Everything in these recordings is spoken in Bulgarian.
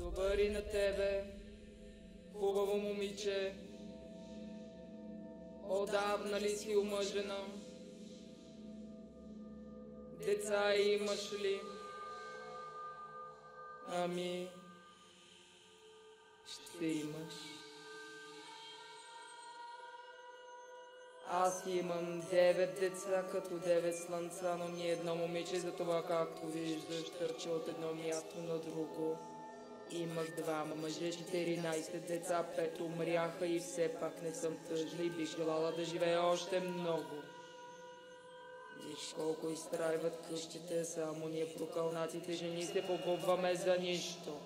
Добър и на тебе, хубаво момиче. Отдавна ли си омъжена? Деца имаш ли? Ами, ще имаш. Аз имам 9 деца, като 9 слънца, но ни едно момиче, за това, както виждаш, търча от едно място на друго. Имах 2 мъже, 14 деца, 5 умряха и все пак не съм тъжна и бих желала да живея още много. Виж колко изтрайват къщите, само ние прокълнатите жени се погубваме за нищо.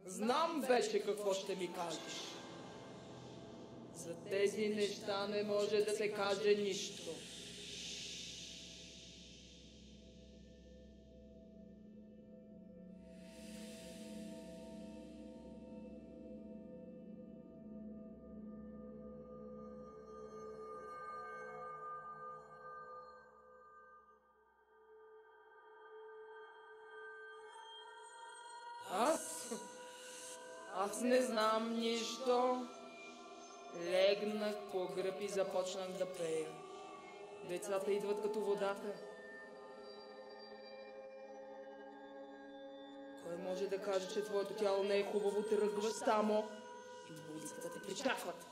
Знам вече какво ще ми кажеш. За тези неща не може да се каже нищо. Аз не знам нищо. Легнах по гръб и започнах да пея. Децата идват като водата. Кой може да каже, че твоето тяло не е хубаво, тръгваш само и улицата те причакват.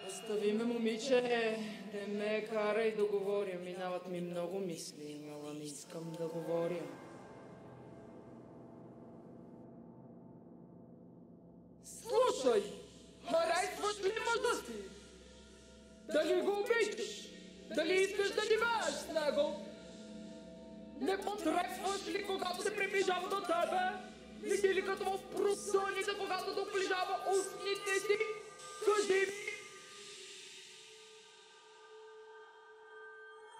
Остави ме, момиче, не ме карай да говоря. Минават ми много мисли, ала не искам да говоря. Слушай, харесваш ли мъжа си? Дали го обичаш? Дали искаш да живееш с него? Не потрепваш ли, когато се приближава до тебе? Не си ли като в просъница, когато доближава устните си? Кажи ми!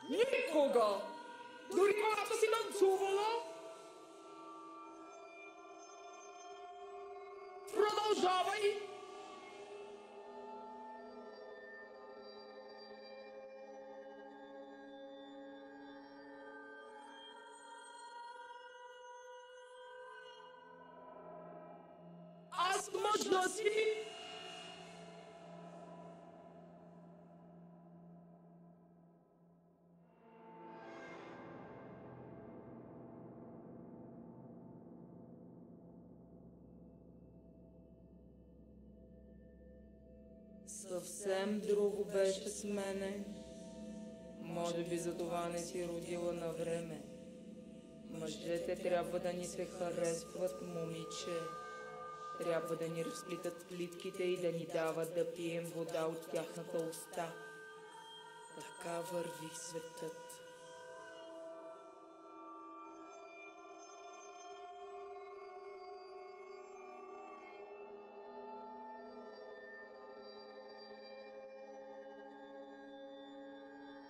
Никога! Дори когато си танцувала? Продължавай! Аз мъжа си! Съвсем друго беше с мене. Може би за това не си родила на време. Мъжете трябва да ни се харесват, момиче. Трябва да ни разплитат плитките и да ни дават да пием вода от тяхната уста. Така върви светът.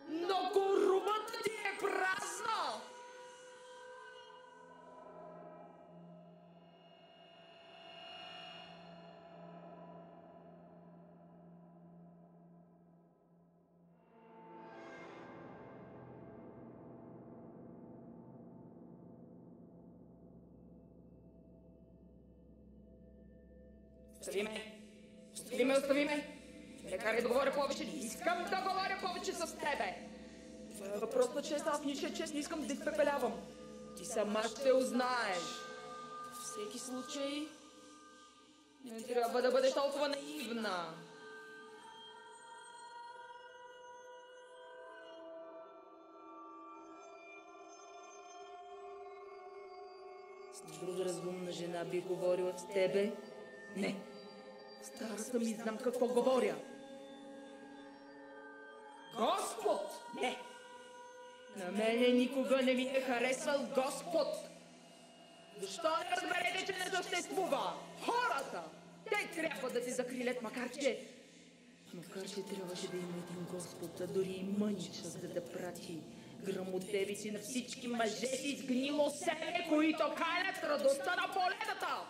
Но корумата ти е празна! Остави ме! Остави ме, остави ме! Не карай да говоря повече, не искам да говоря повече с тебе! Това е въпрос на чест, аз нищо чест не искам да изпепелявам. Ти сама ще узнаеш. Във всеки случай, не трябва да бъдеш толкова наивна. С друга разумна жена би говорила с тебе? Не. Стара съм и знам какво говоря. Господ! Не! На мене никога не ми е харесвал Господ! Защо не разберете, че не съществува? Хората! Те трябва да се закрилят, макар че трябваше да има един Господ, а дори и мънича, за да прати гръмотевици на всички мъже си с гнило семе, които калят радостта на полетата!